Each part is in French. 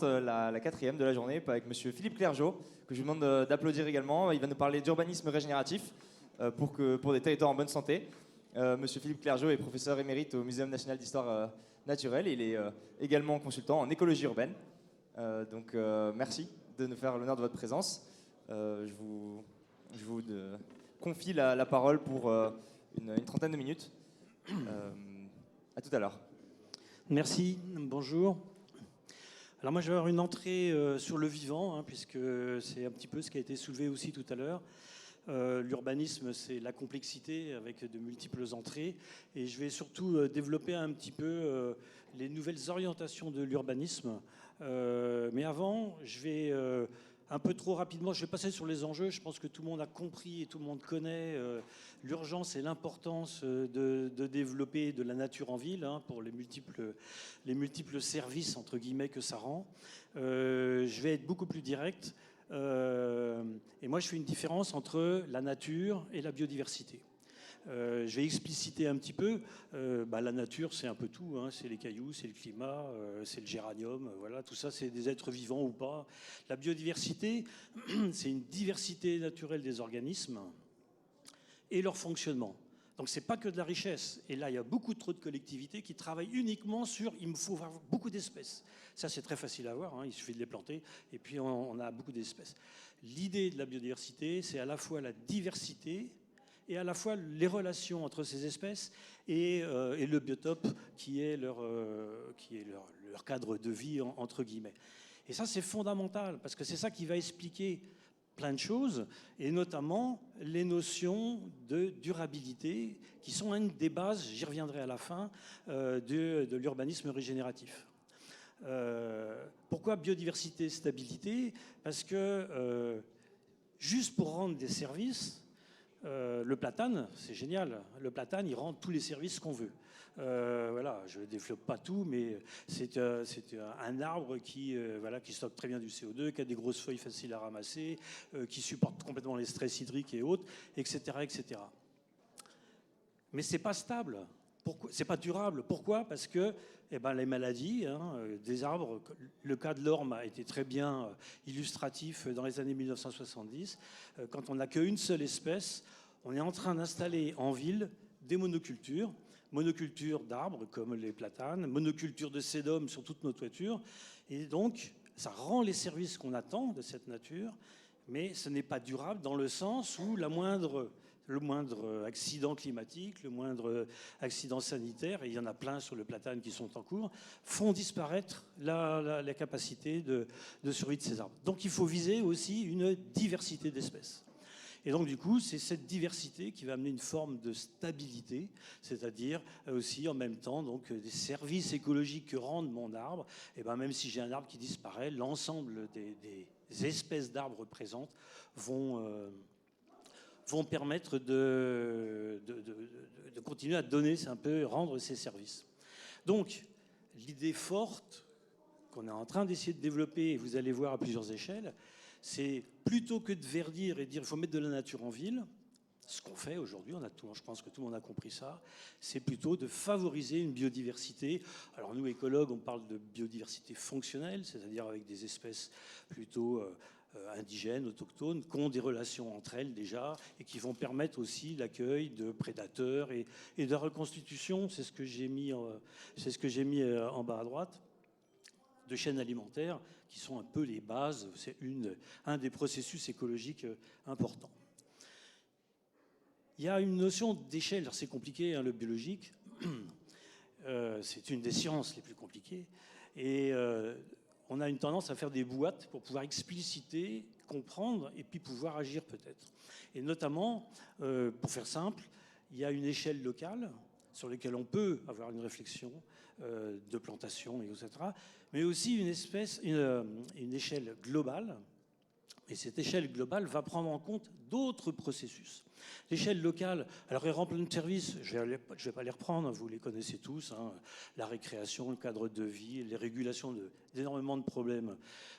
la quatrième de la journée avec Monsieur Philippe Clergeau, que je vous demande d'applaudir également. Il va nous parler d'urbanisme régénératif pour des territoires en bonne santé. Monsieur Philippe Clergeau est professeur émérite au Muséum national d'histoire naturelle. Il est également consultant en écologie urbaine. Merci de nous faire l'honneur de votre présence. Je vous confie la parole pour une trentaine de minutes. À tout à l'heure. Merci, bonjour. Alors moi je vais avoir une entrée sur le vivant, puisque c'est un petit peu ce qui a été soulevé aussi tout à l'heure. L'urbanisme, c'est la complexité avec de multiples entrées. Et je vais surtout développer un petit peu les nouvelles orientations de l'urbanisme. Mais avant, je vais un peu trop rapidement, je vais passer sur les enjeux. Je pense que tout le monde a compris et tout le monde connaît l'urgence et l'importance de développer de la nature en ville pour les multiples services, entre guillemets, que ça rend. Je vais être beaucoup plus direct. Et moi, je fais une différence entre la nature et la biodiversité. Je vais expliciter un petit peu. La nature, c'est un peu tout. C'est les cailloux, c'est le climat, c'est le géranium. Voilà, tout ça, c'est des êtres vivants ou pas. La biodiversité, c'est une diversité naturelle des organismes et leur fonctionnement. Donc, c'est pas que de la richesse. Et là, il y a beaucoup trop de collectivités qui travaillent uniquement sur il me faut avoir beaucoup d'espèces. Ça, c'est très facile à voir. Il suffit de les planter. Et puis, on a beaucoup d'espèces. L'idée de la biodiversité, c'est à la fois la diversité et à la fois les relations entre ces espèces et le biotope qui est leur cadre de vie, entre guillemets. Et ça, c'est fondamental, parce que c'est ça qui va expliquer plein de choses, et notamment les notions de durabilité, qui sont une des bases, j'y reviendrai à la fin, de l'urbanisme régénératif. Pourquoi biodiversité, stabilité? Parce que juste pour rendre des services, le platane, c'est génial. Le platane, il rend tous les services qu'on veut. Voilà, je ne développe pas tout, mais c'est un arbre qui stocke très bien du CO2, qui a des grosses feuilles faciles à ramasser, qui supporte complètement les stress hydriques et autres, etc., etc. Mais c'est pas stable. C'est pas durable. Pourquoi? Parce que les maladies des arbres, le cas de l'orme a été très bien illustratif dans les années 1970. Quand on n'a qu'une seule espèce, on est en train d'installer en ville des monocultures d'arbres comme les platanes, monocultures de sédum sur toutes nos toitures. Et donc, ça rend les services qu'on attend de cette nature, mais ce n'est pas durable dans le sens où le moindre accident climatique, le moindre accident sanitaire, et il y en a plein sur le platane qui sont en cours, font disparaître la capacité de survie de ces arbres. Donc il faut viser aussi une diversité d'espèces. Et donc du coup, c'est cette diversité qui va amener une forme de stabilité, c'est-à-dire aussi en même temps donc, des services écologiques que rend mon arbre. Et même si j'ai un arbre qui disparaît, l'ensemble des espèces d'arbres présentes vont permettre de continuer à donner, c'est un peu rendre ces services. Donc, l'idée forte qu'on est en train d'essayer de développer, et vous allez voir à plusieurs échelles, c'est plutôt que de verdir et de dire qu'il faut mettre de la nature en ville, ce qu'on fait aujourd'hui, je pense que tout le monde a compris ça, c'est plutôt de favoriser une biodiversité. Alors nous, écologues, on parle de biodiversité fonctionnelle, c'est-à-dire avec des espèces plutôt indigènes, autochtones, qui ont des relations entre elles déjà et qui vont permettre aussi l'accueil de prédateurs et de la reconstitution, c'est ce que j'ai mis en bas à droite, de chaînes alimentaires qui sont un peu les bases, c'est un des processus écologiques importants. Il y a une notion d'échelle, c'est compliqué, le biologique, c'est une des sciences les plus compliquées, et on a une tendance à faire des boîtes pour pouvoir expliciter, comprendre et puis pouvoir agir peut-être. Et notamment, pour faire simple, il y a une échelle locale sur laquelle on peut avoir une réflexion de plantation, etc. Mais aussi une échelle globale. Et cette échelle globale va prendre en compte d'autres processus. L'échelle locale, alors elle rend plein de services, je ne vais pas les reprendre, vous les connaissez tous, la récréation, le cadre de vie, les régulations d'énormément de problèmes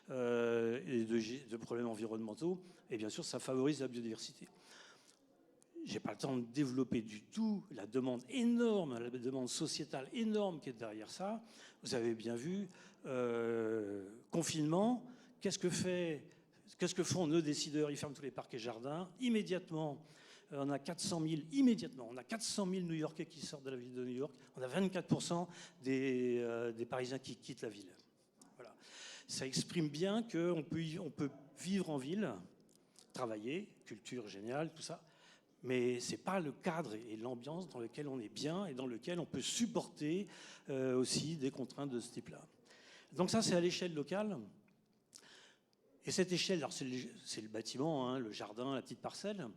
et de problèmes environnementaux, et bien sûr ça favorise la biodiversité. Je n'ai pas le temps de développer du tout la demande énorme, la demande sociétale énorme qui est derrière ça. Vous avez bien vu, confinement, qu'est-ce que font nos décideurs? Ils ferment tous les parcs et jardins. Immédiatement, on a 400 000, on a 400 000 New-Yorkais qui sortent de la ville de New York. On a 24% des Parisiens qui quittent la ville. Voilà. Ça exprime bien qu'on peut vivre en ville, travailler, culture géniale, tout ça. Mais ce n'est pas le cadre et l'ambiance dans lequel on est bien et dans lequel on peut supporter aussi des contraintes de ce type-là. Donc ça, c'est à l'échelle locale. Et cette échelle, alors c'est le bâtiment, hein, le jardin, la petite parcelle.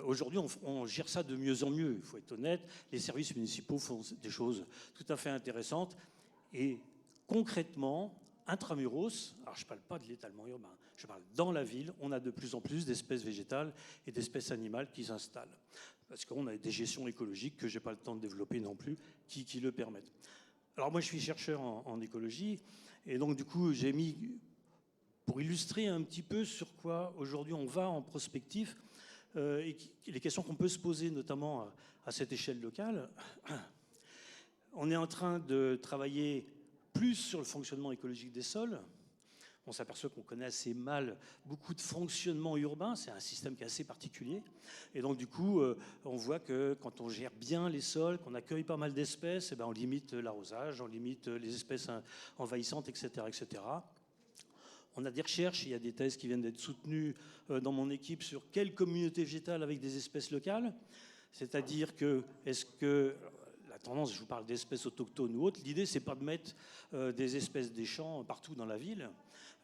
Aujourd'hui, on gère ça de mieux en mieux. Il faut être honnête, les services municipaux font des choses tout à fait intéressantes. Et concrètement, intramuros, alors je ne parle pas de l'étalement urbain, je parle dans la ville, on a de plus en plus d'espèces végétales et d'espèces animales qui s'installent. Parce qu'on a des gestions écologiques que je n'ai pas le temps de développer non plus, qui le permettent. Alors moi, je suis chercheur en écologie, et donc du coup, j'ai mis, pour illustrer un petit peu sur quoi aujourd'hui on va en prospectif, et les questions qu'on peut se poser, notamment à cette échelle locale. On est en train de travailler plus sur le fonctionnement écologique des sols. On s'aperçoit qu'on connaît assez mal beaucoup de fonctionnement urbain. C'est un système qui est assez particulier. Et donc, du coup, on voit que quand on gère bien les sols, qu'on accueille pas mal d'espèces, on limite l'arrosage, on limite les espèces envahissantes, etc., etc. On a des recherches, il y a des thèses qui viennent d'être soutenues dans mon équipe sur quelle communauté végétale avec des espèces locales. C'est-à-dire que, est-ce que la tendance, je vous parle d'espèces autochtones ou autres, l'idée, c'est pas de mettre des espèces des champs partout dans la ville.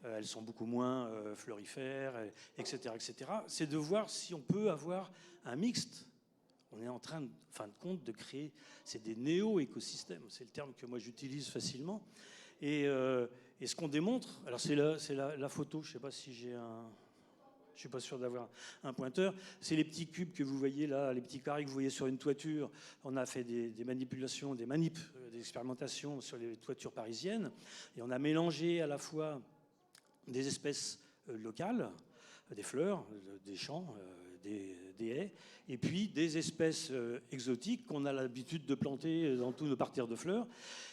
Elles sont beaucoup moins florifères, etc., etc. C'est de voir si on peut avoir un mixte. On est en train, en fin de compte, de créer, c'est des néo-écosystèmes, c'est le terme que moi j'utilise facilement. Et ce qu'on démontre, alors c'est la photo, je ne sais pas si j'ai un... Je ne suis pas sûr d'avoir un pointeur. C'est les petits cubes que vous voyez là, les petits carrés que vous voyez sur une toiture. On a fait des manipulations, des expérimentations sur les toitures parisiennes. Et on a mélangé à la fois des espèces locales, des fleurs, des champs, des haies, et puis des espèces exotiques qu'on a l'habitude de planter dans tous nos parterres de fleurs.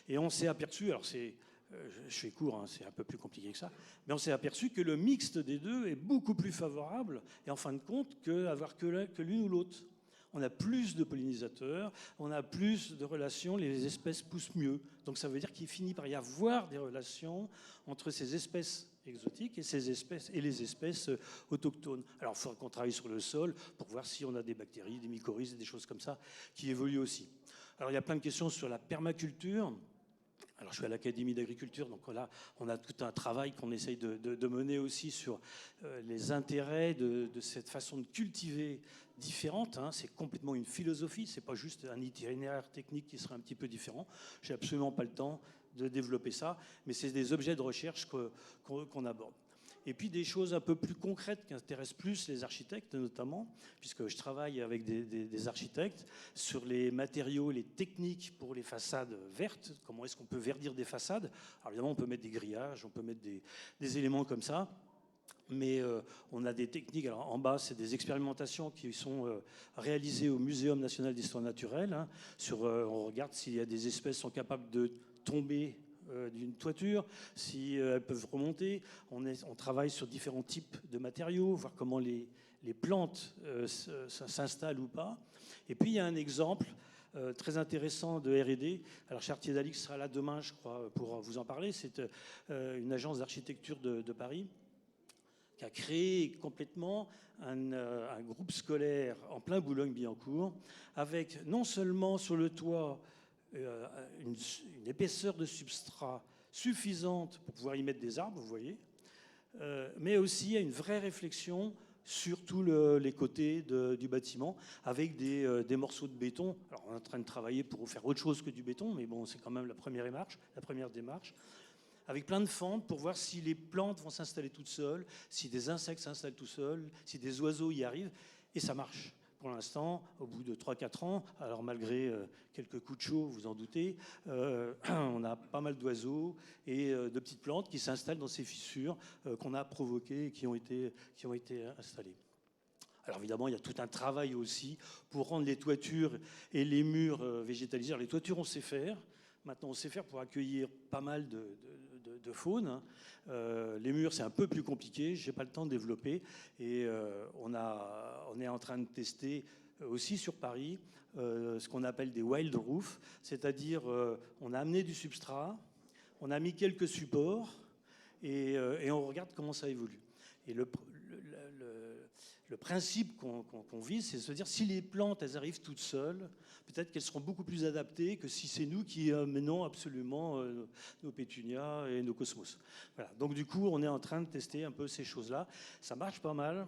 Et on s'est aperçu, alors je fais court, hein, c'est un peu plus compliqué que ça, mais on s'est aperçu que le mixte des deux est beaucoup plus favorable, et en fin de compte, qu'avoir que l'une ou l'autre. On a plus de pollinisateurs, on a plus de relations, les espèces poussent mieux. Donc ça veut dire qu'il finit par y avoir des relations entre ces espèces exotiques et les espèces autochtones. Alors il faudra qu'on travaille sur le sol pour voir si on a des bactéries, des mycorhizes, des choses comme ça qui évoluent aussi. Alors il y a plein de questions sur la permaculture. Alors, je suis à l'Académie d'agriculture, donc là, on a tout un travail qu'on essaye de mener aussi sur les intérêts de cette façon de cultiver différente. Hein. C'est complètement une philosophie, c'est pas juste un itinéraire technique qui serait un petit peu différent. J'ai absolument pas le temps de développer ça, mais c'est des objets de recherche qu'on aborde. Et puis des choses un peu plus concrètes qui intéressent plus les architectes notamment, puisque je travaille avec des architectes sur les matériaux, les techniques pour les façades vertes. Comment est-ce qu'on peut verdir des façades? Alors évidemment, on peut mettre des grillages, on peut mettre des éléments comme ça. Mais on a des techniques. Alors en bas, c'est des expérimentations qui sont réalisées au Muséum national d'histoire naturelle. Hein, on regarde s'il y a des espèces qui sont capables de tomber d'une toiture, si elles peuvent remonter. On travaille sur différents types de matériaux, voir comment les plantes s'installent ou pas. Et puis il y a un exemple très intéressant de R&D. Alors Chartier Dalix sera là demain, je crois, pour vous en parler. C'est une agence d'architecture de Paris qui a créé complètement un groupe scolaire en plein Boulogne-Billancourt, avec non seulement sur le toit une épaisseur de substrat suffisante pour pouvoir y mettre des arbres, vous voyez, mais aussi une vraie réflexion sur tous les côtés du bâtiment, avec des morceaux de béton. Alors on est en train de travailler pour faire autre chose que du béton, mais bon, c'est quand même la première démarche, avec plein de fentes pour voir si les plantes vont s'installer toutes seules, si des insectes s'installent tout seuls, si des oiseaux y arrivent, et ça marche. Pour l'instant, au bout de 3-4 ans, alors malgré quelques coups de chaud, vous en doutez, on a pas mal d'oiseaux et de petites plantes qui s'installent dans ces fissures qu'on a provoquées et qui ont été installées. Alors évidemment, il y a tout un travail aussi pour rendre les toitures et les murs végétalisés. Alors les toitures, on sait faire. Maintenant, on sait faire pour accueillir pas mal de faune. Hein. Les murs, c'est un peu plus compliqué, je n'ai pas le temps de développer. Et on est en train de tester aussi sur Paris ce qu'on appelle des wild roofs, c'est-à-dire on a amené du substrat, on a mis quelques supports et on regarde comment ça évolue. Et le principe qu'on vise, c'est de se dire si les plantes, elles arrivent toutes seules, peut-être qu'elles seront beaucoup plus adaptées que si c'est nous qui menons absolument nos pétunias et nos cosmos. Voilà. Donc du coup, on est en train de tester un peu ces choses-là. Ça marche pas mal.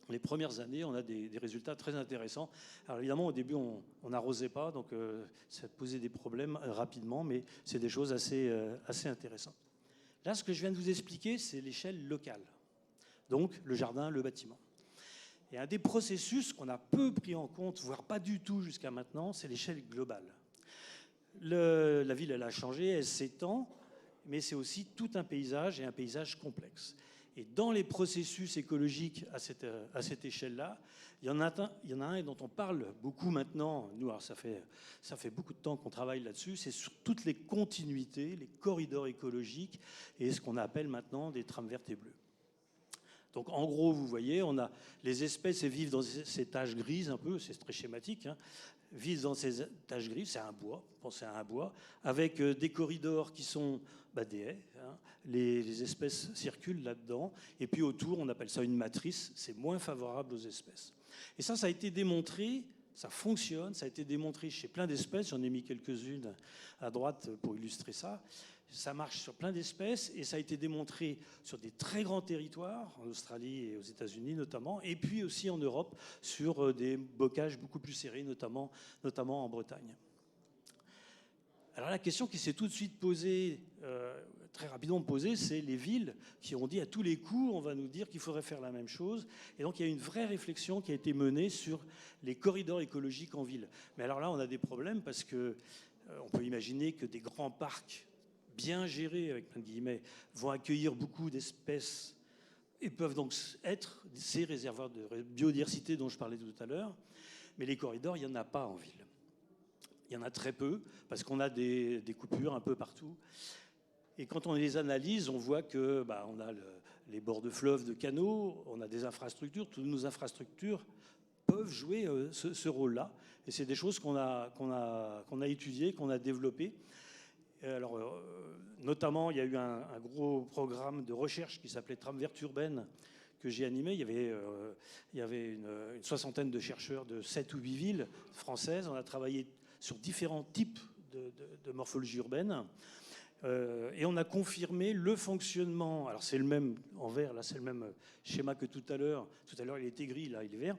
Les premières années, on a des résultats très intéressants. Alors évidemment, au début, on n'arrosait pas, donc ça posait des problèmes rapidement, mais c'est des choses assez intéressantes. Là, ce que je viens de vous expliquer, c'est l'échelle locale. Donc le jardin, le bâtiment. Et un des processus qu'on a peu pris en compte, voire pas du tout jusqu'à maintenant, c'est l'échelle globale. La ville, elle a changé, elle s'étend, mais c'est aussi tout un paysage et un paysage complexe. Et dans les processus écologiques à cette échelle-là, il y en a un et dont on parle beaucoup maintenant. Nous, alors ça fait beaucoup de temps qu'on travaille là-dessus. C'est sur toutes les continuités, les corridors écologiques et ce qu'on appelle maintenant des trames vertes et bleues. Donc en gros, vous voyez, on a les espèces vivent dans ces taches grises un peu, c'est très schématique, hein, vivent dans ces taches grises, c'est un bois, pensez à un bois, avec des corridors qui sont des haies, hein, les espèces circulent là-dedans, et puis autour, on appelle ça une matrice, c'est moins favorable aux espèces. Et ça a été démontré, ça fonctionne, ça a été démontré chez plein d'espèces, j'en ai mis quelques-unes à droite pour illustrer ça. Ça marche sur plein d'espèces et ça a été démontré sur des très grands territoires, en Australie et aux États-Unis notamment, et puis aussi en Europe sur des bocages beaucoup plus serrés, notamment en Bretagne. Alors la question qui s'est tout de suite posée, très rapidement posée, c'est les villes qui ont dit à tous les coups, on va nous dire qu'il faudrait faire la même chose. Et donc il y a une vraie réflexion qui a été menée sur les corridors écologiques en ville. Mais alors là, on a des problèmes parce que on peut imaginer que des grands parcs bien gérés, avec plein de guillemets, vont accueillir beaucoup d'espèces et peuvent donc être ces réservoirs de biodiversité dont je parlais tout à l'heure. Mais les corridors, il n'y en a pas en ville. Il y en a très peu, parce qu'on a des coupures un peu partout. Et quand on les analyse, on voit que on a les bords de fleuves, de canaux, on a des infrastructures. Toutes nos infrastructures peuvent jouer ce rôle-là. Et c'est des choses qu'on a étudiées, qu'on a développées. Alors, notamment, il y a eu un gros programme de recherche qui s'appelait Trame verte urbaine que j'ai animé. Il y avait une soixantaine de chercheurs de 7 ou 8 villes françaises. On a travaillé sur différents types de morphologie urbaine. Et on a confirmé le fonctionnement. Alors, c'est le même en vert, là, c'est le même schéma que tout à l'heure. Tout à l'heure, il était gris, là, il est vert.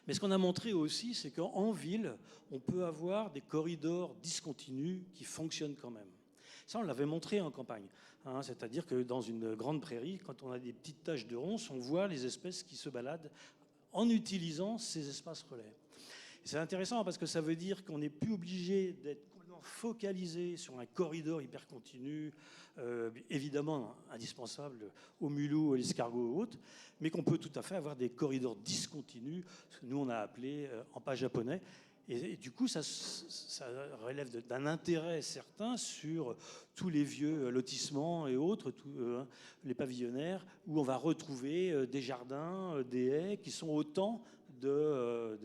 Mais ce qu'on a montré aussi, c'est qu'en ville, on peut avoir des corridors discontinus qui fonctionnent quand même. Ça, on l'avait montré en campagne. Hein, c'est-à-dire que dans une grande prairie, quand on a des petites taches de ronces, on voit les espèces qui se baladent en utilisant ces espaces relais. C'est intéressant parce que ça veut dire qu'on n'est plus obligé d'être complètement focalisé sur un corridor hyper continu, évidemment indispensable aux mulots, à l'escargot ou autres, mais qu'on peut tout à fait avoir des corridors discontinus, ce que nous on a appelé en pas japonais. Et du coup, ça relève d'un intérêt certain sur tous les vieux lotissements et autres, les pavillonnaires, où on va retrouver des jardins, des haies, qui sont autant de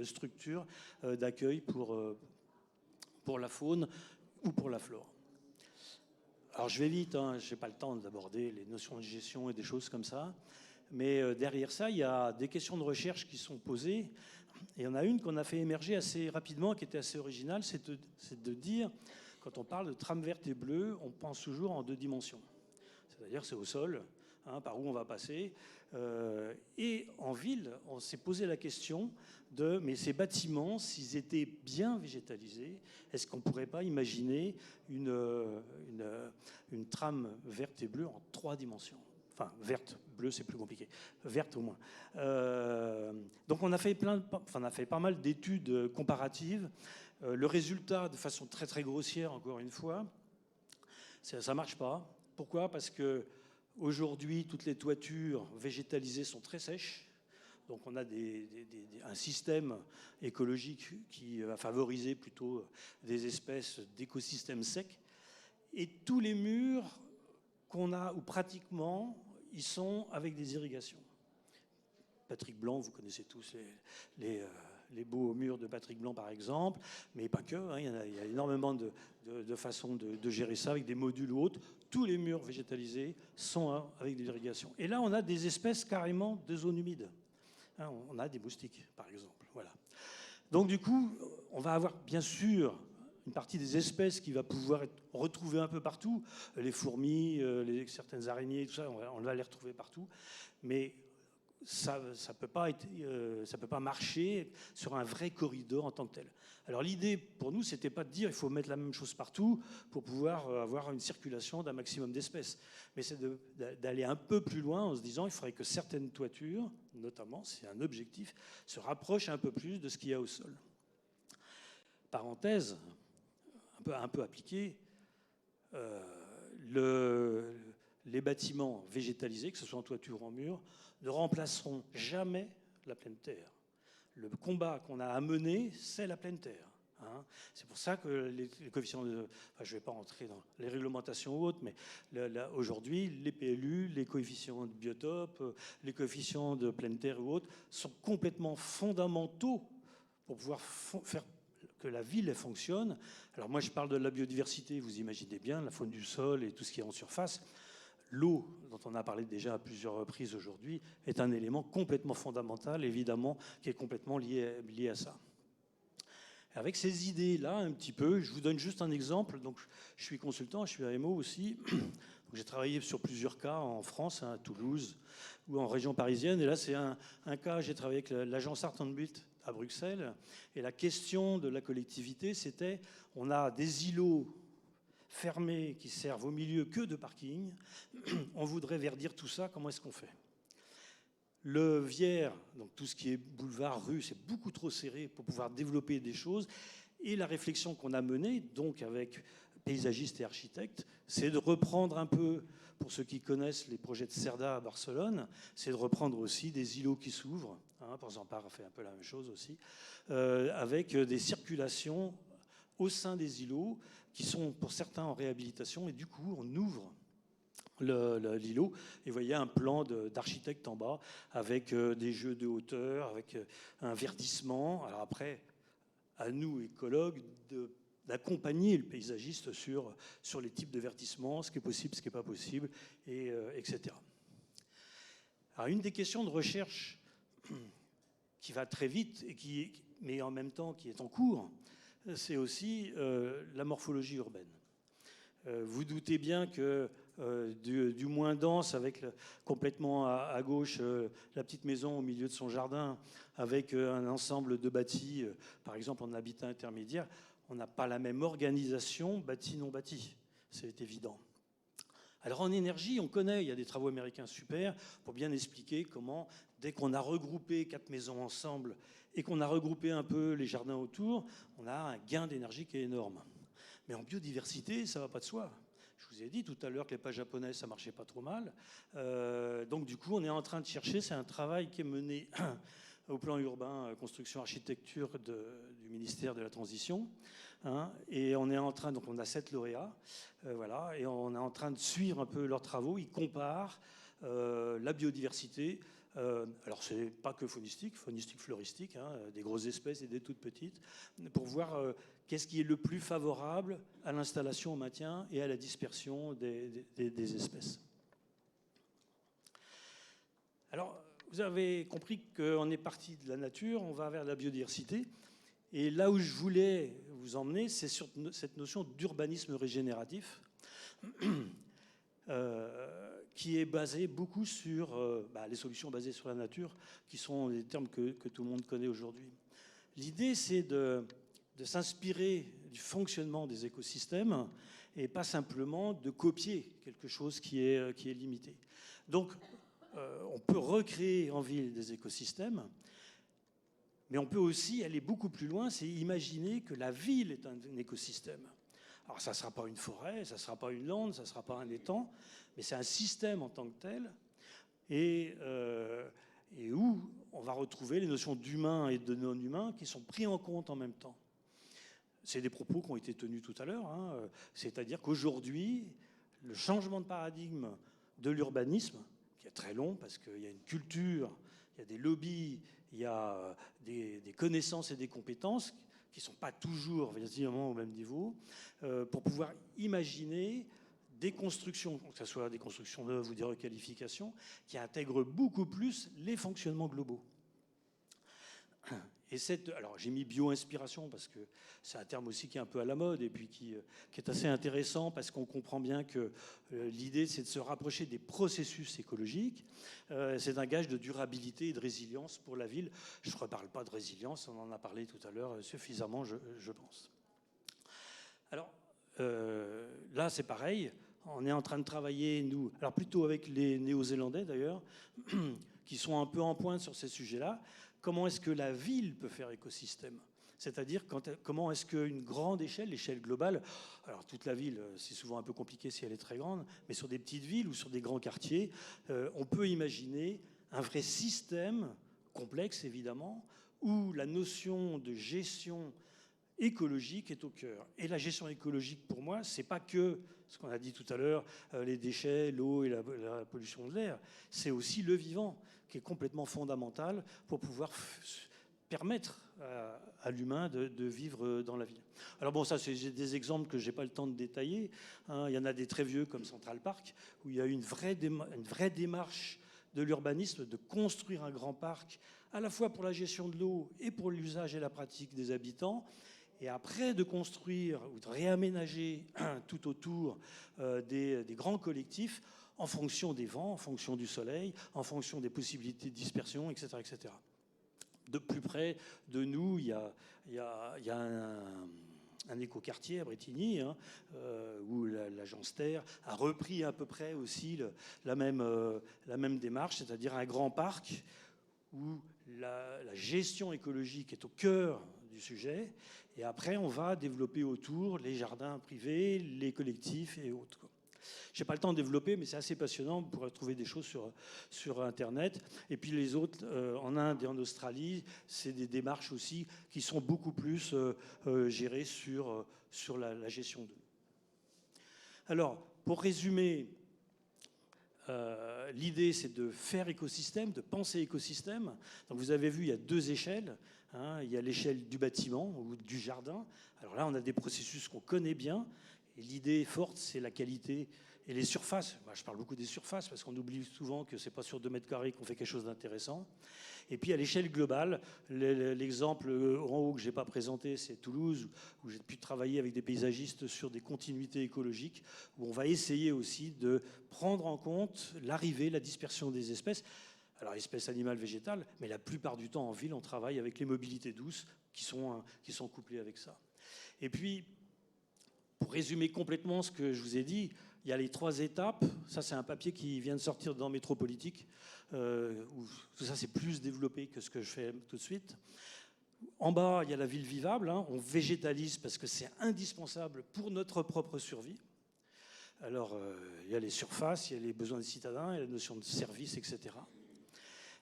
structures d'accueil pour la faune ou pour la flore. Alors je vais vite, je n'ai pas le temps d'aborder les notions de gestion et des choses comme ça, mais derrière ça, il y a des questions de recherche qui sont posées. Et il y en a une qu'on a fait émerger assez rapidement, qui était assez originale, c'est de dire, quand on parle de trame verte et bleue, on pense toujours en 2 dimensions. C'est-à-dire c'est au sol, par où on va passer. Et en ville, on s'est posé la question mais ces bâtiments, s'ils étaient bien végétalisés, est-ce qu'on ne pourrait pas imaginer une trame verte et bleue en 3 dimensions ? Enfin, verte, bleue, c'est plus compliqué. Verte au moins. Donc on a fait pas mal d'études comparatives. Le résultat, de façon très très grossière, encore une fois, ça ne marche pas. Pourquoi ? Parce que aujourd'hui, toutes les toitures végétalisées sont très sèches. Donc on a un système écologique qui va favoriser plutôt des espèces d'écosystèmes secs. Et tous les murs qu'on a, où pratiquement, ils sont avec des irrigations. Patrick Blanc, vous connaissez tous les beaux murs de Patrick Blanc, par exemple, mais pas que. Hein, il y a énormément de façons de gérer ça, avec des modules ou autres. Tous les murs végétalisés sont avec des irrigations. Et là, on a des espèces carrément de zones humides. Hein, on a des moustiques, par exemple. Voilà. Donc, du coup, on va avoir, bien sûr, une partie des espèces qui va pouvoir être retrouvée un peu partout. Les fourmis, certaines araignées, tout ça, on va les retrouver partout. Mais ça peut pas marcher sur un vrai corridor en tant que tel. Alors l'idée pour nous, c'était pas de dire il faut mettre la même chose partout pour pouvoir avoir une circulation d'un maximum d'espèces, mais c'est d'aller un peu plus loin en se disant il faudrait que certaines toitures, notamment, c'est un objectif, se rapprochent un peu plus de ce qu'il y a au sol. Parenthèse, un peu appliquée, les bâtiments végétalisés, que ce soit en toiture ou en mur, ne remplaceront jamais la pleine terre. Le combat qu'on a à mener, c'est la pleine terre. Hein. C'est pour ça que les coefficients je ne vais pas rentrer dans les réglementations ou autres, mais aujourd'hui, les PLU, les coefficients de biotope, les coefficients de pleine terre ou autres sont complètement fondamentaux pour pouvoir faire que la ville fonctionne. Alors moi, je parle de la biodiversité, vous imaginez bien, la faune du sol et tout ce qui est en surface. L'eau, dont on a parlé déjà à plusieurs reprises aujourd'hui, est un élément complètement fondamental, évidemment, qui est complètement lié à ça. Avec ces idées-là, un petit peu, je vous donne juste un exemple. Donc, je suis consultant, je suis AMO aussi. J'ai travaillé sur plusieurs cas en France, à Toulouse ou en région parisienne. Et là, c'est un cas, j'ai travaillé avec l'agence Art and Built à Bruxelles. Et la question de la collectivité, c'était, on a des îlots fermés qui servent au milieu que de parking. On voudrait verdir tout ça, comment est-ce qu'on fait ? Le Viers, donc tout ce qui est boulevard, rue, c'est beaucoup trop serré pour pouvoir développer des choses. Et la réflexion qu'on a menée, donc avec paysagistes et architectes, c'est de reprendre un peu, pour ceux qui connaissent les projets de Cerda à Barcelone, c'est de reprendre aussi des îlots qui s'ouvrent. Hein, Porzampar a fait un peu la même chose aussi, avec des circulations au sein des îlots qui sont pour certains en réhabilitation. Et du coup, on ouvre l'îlot, et vous voyez un plan d'architecte en bas avec des jeux de hauteur, avec un verdissement. Alors après, à nous, écologues, d'accompagner le paysagiste sur les types de verdissement, ce qui est possible, ce qui n'est pas possible, etc. Alors une des questions de recherche qui va très vite, mais en même temps qui est en cours, c'est aussi la morphologie urbaine. Vous doutez bien que du moins dense, avec complètement à gauche la petite maison au milieu de son jardin, avec un ensemble de bâtis, par exemple en habitat intermédiaire, on n'a pas la même organisation bâti-non bâti, c'est évident. Alors en énergie, on connaît, il y a des travaux américains super pour bien expliquer comment, dès qu'on a regroupé 4 maisons ensemble et qu'on a regroupé un peu les jardins autour, on a un gain d'énergie qui est énorme. Mais en biodiversité, ça ne va pas de soi. Je vous ai dit tout à l'heure que les pas japonais, ça ne marchait pas trop mal. Donc du coup, on est en train de chercher, c'est un travail qui est mené au plan urbain, construction, architecture du ministère de la Transition. Hein, et on est en train, donc on a 7 lauréats, voilà, et on est en train de suivre un peu leurs travaux. Ils comparent la biodiversité. Alors, ce n'est pas que faunistique, floristique, hein, des grosses espèces et des toutes petites, pour voir qu'est-ce qui est le plus favorable à l'installation, au maintien et à la dispersion des espèces. Alors, vous avez compris qu'on est parti de la nature, on va vers la biodiversité. Et là où je voulais vous emmener, c'est sur cette notion d'urbanisme régénératif. Qui est basé beaucoup sur les solutions basées sur la nature, qui sont des termes que tout le monde connaît aujourd'hui. L'idée, c'est de s'inspirer du fonctionnement des écosystèmes et pas simplement de copier quelque chose qui est limité. Donc, on peut recréer en ville des écosystèmes, mais on peut aussi aller beaucoup plus loin, c'est imaginer que la ville est un écosystème. Alors ça ne sera pas une forêt, ça ne sera pas une lande, ça ne sera pas un étang, mais c'est un système en tant que tel, et où on va retrouver les notions d'humain et de non-humain qui sont pris en compte en même temps. C'est des propos qui ont été tenus tout à l'heure, hein, c'est-à-dire qu'aujourd'hui, le changement de paradigme de l'urbanisme, qui est très long parce qu'il y a une culture, il y a des lobbies, il y a des connaissances et des compétences qui ne sont pas toujours visiblement au même niveau, pour pouvoir imaginer des constructions, que ce soit des constructions neuves ou des requalifications, qui intègrent beaucoup plus les fonctionnements globaux. Et alors j'ai mis bio-inspiration parce que c'est un terme aussi qui est un peu à la mode et puis qui est assez intéressant parce qu'on comprend bien que l'idée c'est de se rapprocher des processus écologiques. C'est un gage de durabilité et de résilience pour la ville. Je ne reparle pas de résilience, on en a parlé tout à l'heure suffisamment, je pense. Alors là c'est pareil, on est en train de travailler, nous, alors plutôt avec les Néo-Zélandais d'ailleurs, qui sont un peu en pointe sur ces sujets-là. Comment est-ce que la ville peut faire écosystème ? C'est-à-dire comment est-ce qu'une grande échelle, l'échelle globale, alors toute la ville, c'est souvent un peu compliqué si elle est très grande, mais sur des petites villes ou sur des grands quartiers, on peut imaginer un vrai système, complexe évidemment, où la notion de gestion écologique est au cœur. Et la gestion écologique, pour moi, c'est pas que ce qu'on a dit tout à l'heure, les déchets, l'eau et la pollution de l'air. C'est aussi le vivant, qui est complètement fondamental pour pouvoir permettre à l'humain de vivre dans la ville. Alors bon, ça, c'est des exemples que j'ai pas le temps de détailler. Hein. Il y en a des très vieux, comme Central Park, où il y a eu une vraie démarche de l'urbanisme, de construire un grand parc, à la fois pour la gestion de l'eau et pour l'usage et la pratique des habitants, et après de construire ou de réaménager tout autour des grands collectifs en fonction des vents, en fonction du soleil, en fonction des possibilités de dispersion, etc. etc. De plus près de nous, il y a un écoquartier à Brétigny, hein, où l'agence Terre a repris à peu près aussi la même démarche, c'est-à-dire un grand parc où la gestion écologique est au cœur du sujet, et après on va développer autour les jardins privés, les collectifs et autres. Je n'ai pas le temps de développer, mais c'est assez passionnant. Vous pourrez trouver des choses sur Internet. Et puis les autres, en Inde et en Australie, c'est des démarches aussi qui sont beaucoup plus gérées sur la gestion d'eau. Alors, pour résumer, l'idée, c'est de faire écosystème, de penser écosystème. Donc vous avez vu, il y a deux échelles. Hein. Il y a l'échelle du bâtiment ou du jardin. Alors là, on a des processus qu'on connaît bien. Et l'idée forte, c'est la qualité et les surfaces. Moi, je parle beaucoup des surfaces parce qu'on oublie souvent que ce n'est pas sur 2 mètres carrés qu'on fait quelque chose d'intéressant. Et puis à l'échelle globale, l'exemple en haut que je n'ai pas présenté, c'est Toulouse, où j'ai pu travailler avec des paysagistes sur des continuités écologiques, où on va essayer aussi de prendre en compte l'arrivée, la dispersion des espèces. Alors espèces animales, végétales, mais la plupart du temps en ville, on travaille avec les mobilités douces qui sont couplées avec ça. Et puis, pour résumer complètement ce que je vous ai dit, il y a les 3 étapes. Ça, c'est un papier qui vient de sortir dans Métropolitique, où tout ça, c'est plus développé que ce que je fais tout de suite. En bas, il y a la ville vivable. Hein. On végétalise parce que c'est indispensable pour notre propre survie. Alors, il y a les surfaces, il y a les besoins des citadins, il y a la notion de service, etc.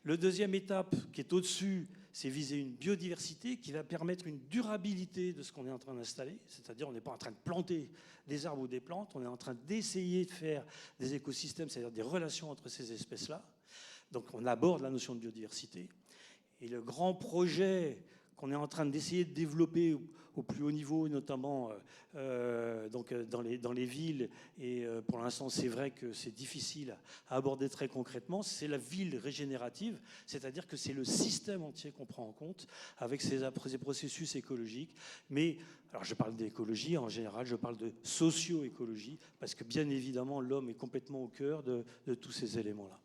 La deuxième étape, qui est au-dessus, c'est viser une biodiversité qui va permettre une durabilité de ce qu'on est en train d'installer. C'est-à-dire, on n'est pas en train de planter des arbres ou des plantes, on est en train d'essayer de faire des écosystèmes, c'est-à-dire des relations entre ces espèces-là. Donc, on aborde la notion de biodiversité. Et le grand projet qu'on est en train d'essayer de développer au plus haut niveau, notamment donc dans les villes, et pour l'instant c'est vrai que c'est difficile à aborder très concrètement, c'est la ville régénérative, c'est-à-dire que c'est le système entier qu'on prend en compte avec ces processus écologiques. Mais, alors je parle d'écologie, en général je parle de socio-écologie, parce que bien évidemment l'homme est complètement au cœur de tous ces éléments-là.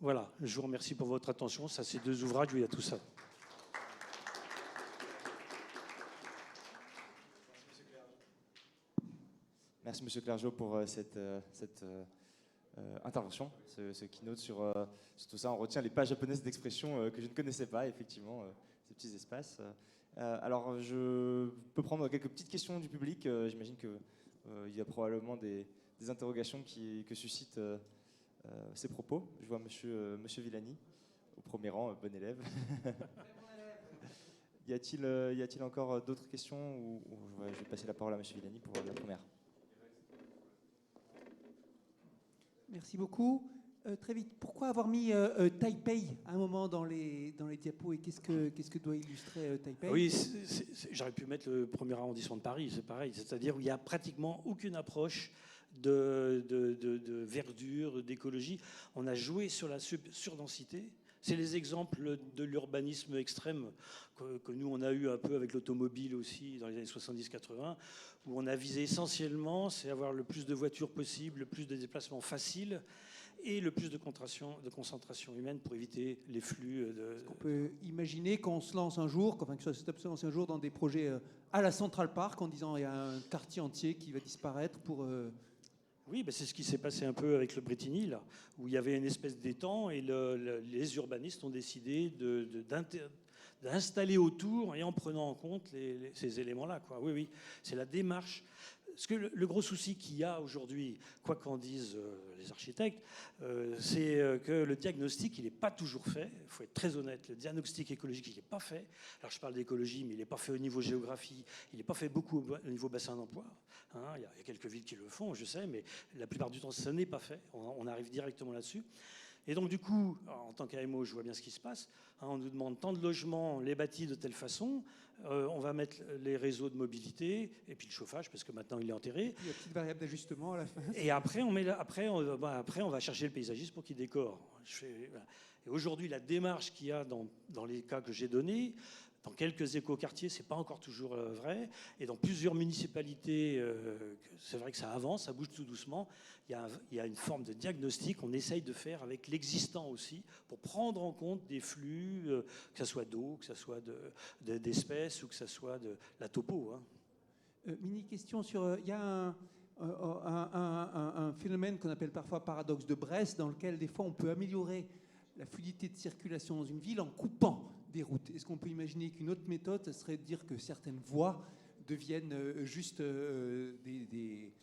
Voilà, je vous remercie pour votre attention. Ça, c'est 2 ouvrages où il y a tout ça. Merci Monsieur Clergeau pour cette intervention, ce keynote sur tout ça. On retient les pages japonaises d'expression que je ne connaissais pas, effectivement, ces petits espaces. Alors, je peux prendre quelques petites questions du public. J'imagine qu'il y a probablement des interrogations que suscitent ces propos. Je vois Monsieur Villani, au premier rang, bon élève. Y a-t-il encore d'autres questions ou je vais passer la parole à Monsieur Villani pour la première. Merci beaucoup. Très vite, pourquoi avoir mis Taipei à un moment dans les diapos et qu'est-ce que doit illustrer Taipei? Oui, j'aurais pu mettre le premier arrondissement de Paris, c'est pareil. C'est-à-dire où il n'y a pratiquement aucune approche de verdure, d'écologie. On a joué sur la surdensité. C'est les exemples de l'urbanisme extrême que nous, on a eu un peu avec l'automobile aussi dans les années 70-80, où on a visé essentiellement, c'est avoir le plus de voitures possible, le plus de déplacements faciles et le plus de concentration humaine pour éviter les flux. Est-ce qu'on peut imaginer qu'on se lance un jour, que se lance un jour dans des projets à la Central Park en disant il y a un quartier entier qui va disparaître pour... Oui, c'est ce qui s'est passé un peu avec le Bretigny, là, où il y avait une espèce d'étang et les urbanistes ont décidé d'installer autour et en prenant en compte ces éléments-là. Oui, oui, c'est la démarche. Parce que le gros souci qu'il y a aujourd'hui, quoi qu'en disent les architectes, c'est que le diagnostic, il n'est pas toujours fait. Il faut être très honnête. Le diagnostic écologique, il n'est pas fait. Alors, je parle d'écologie, mais il n'est pas fait au niveau géographie. Il n'est pas fait beaucoup au niveau bassin d'emploi. Hein, il y a quelques villes qui le font, je sais, mais la plupart du temps, ça n'est pas fait. On arrive directement là-dessus. Et donc, du coup, en tant qu'AMO, je vois bien ce qui se passe. Hein, on nous demande tant de logements, les bâtis de telle façon. On va mettre les réseaux de mobilité et puis le chauffage, parce que maintenant, il est enterré. Il y a une petite variable d'ajustement à la fin. Et après, on va chercher le paysagiste pour qu'il décore. Et aujourd'hui, la démarche qu'il y a dans les cas que j'ai donnés, dans quelques écoquartiers, c'est pas encore toujours vrai. Et dans plusieurs municipalités, c'est vrai que ça avance, ça bouge tout doucement. Il y a une forme de diagnostic qu'on essaye de faire avec l'existant aussi, pour prendre en compte des flux, que ce soit d'eau, que ce soit d'espèces ou que ce soit de la topo. Hein. Mini question sur... Il y a un phénomène qu'on appelle parfois paradoxe de Brest, dans lequel des fois on peut améliorer la fluidité de circulation dans une ville en coupant des routes. Est-ce qu'on peut imaginer qu'une autre méthode, ce serait de dire que certaines voies deviennent juste des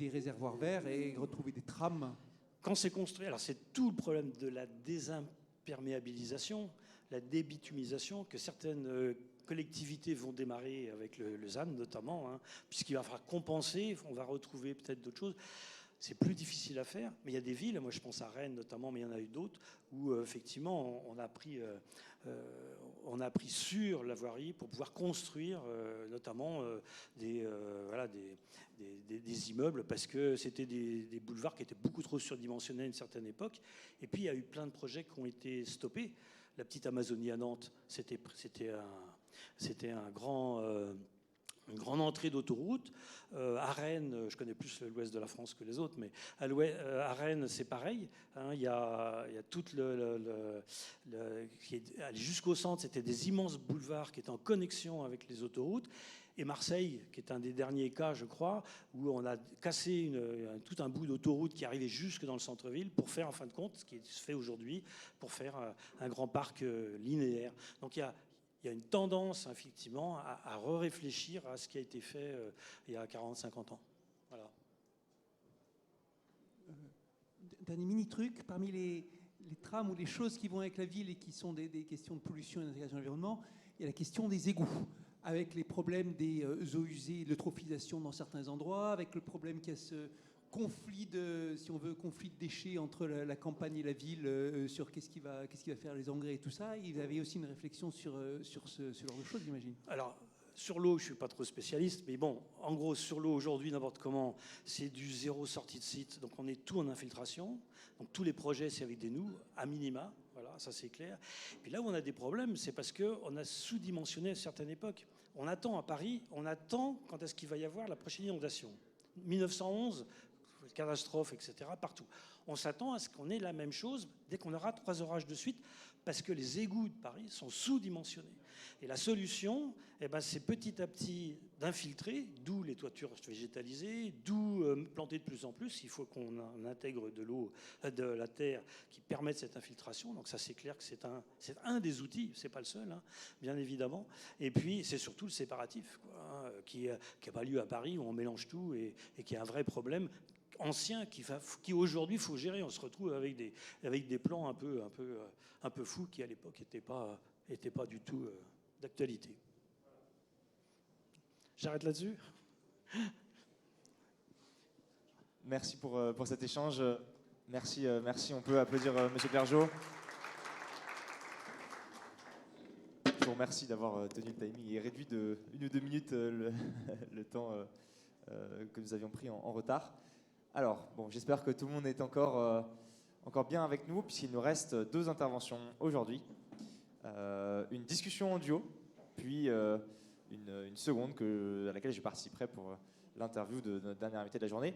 réservoirs verts et retrouver des trames? Quand c'est construit, alors c'est tout le problème de la désimperméabilisation, la débitumisation, que certaines collectivités vont démarrer avec le ZAN notamment, hein, puisqu'il va falloir compenser, on va retrouver peut-être d'autres choses. C'est plus difficile à faire, mais il y a des villes, moi je pense à Rennes notamment, mais il y en a eu d'autres, où effectivement on a pris sur la voirie pour pouvoir construire notamment des immeubles, parce que c'était des boulevards qui étaient beaucoup trop surdimensionnés à une certaine époque. Et puis il y a eu plein de projets qui ont été stoppés. La petite Amazonie à Nantes, c'était une grande entrée d'autoroute. À Rennes, je connais plus l'ouest de la France que les autres, mais à Rennes, c'est pareil. Hein, il y a tout jusqu'au centre, c'était des immenses boulevards qui étaient en connexion avec les autoroutes. Et Marseille, qui est un des derniers cas, je crois, où on a cassé tout un bout d'autoroute qui arrivait jusque dans le centre-ville pour faire, en fin de compte, ce qui se fait aujourd'hui, pour faire un grand parc linéaire. Donc il y a une tendance, effectivement, à réfléchir à ce qui a été fait il y a 40-50 ans. Voilà. Dernier mini-truc, parmi les trames ou les choses qui vont avec la ville et qui sont des questions de pollution et d'intégration de l'environnement, il y a la question des égouts, avec les problèmes des eaux usées, de l'eutrophisation dans certains endroits, avec le problème qu'il y a ce conflit de déchets entre la campagne et la ville sur qu'est-ce qui va faire les engrais et tout ça. Il y avait aussi une réflexion sur ce genre de choses, j'imagine. Alors, sur l'eau, je ne suis pas trop spécialiste, mais bon, en gros, sur l'eau, aujourd'hui, n'importe comment, c'est du zéro sortie de site. Donc, on est tout en infiltration. Donc, tous les projets, c'est avec des nous, à minima. Voilà, ça, c'est clair. Puis là où on a des problèmes, c'est parce qu'on a sous-dimensionné à certaines époques. On attend à Paris, quand est-ce qu'il va y avoir la prochaine inondation. 1911, catastrophe, etc., partout. On s'attend à ce qu'on ait la même chose dès qu'on aura 3 orages de suite, parce que les égouts de Paris sont sous-dimensionnés. Et la solution, c'est petit à petit d'infiltrer, d'où les toitures végétalisées, d'où planter de plus en plus. Il faut qu'on intègre de l'eau, de la terre qui permette cette infiltration. Donc ça, c'est clair que c'est un des outils, c'est pas le seul, hein, bien évidemment. Et puis, c'est surtout le séparatif, quoi, hein, qui n'a pas lieu à Paris, où on mélange tout et qui est un vrai problème ancien qui aujourd'hui faut gérer. On se retrouve avec des plans un peu fous qui à l'époque n'étaient pas du tout d'actualité. J'arrête là-dessus. Merci pour cet échange. Merci, merci. On peut applaudir Monsieur Clergeau. Je vous remercie d'avoir tenu le timing et réduit de 1 ou 2 minutes le temps que nous avions pris en retard. Alors, bon, j'espère que tout le monde est encore bien avec nous, puisqu'il nous reste 2 interventions aujourd'hui. Une discussion en duo, puis une seconde à laquelle je participerai pour l'interview de notre dernier invité de la journée.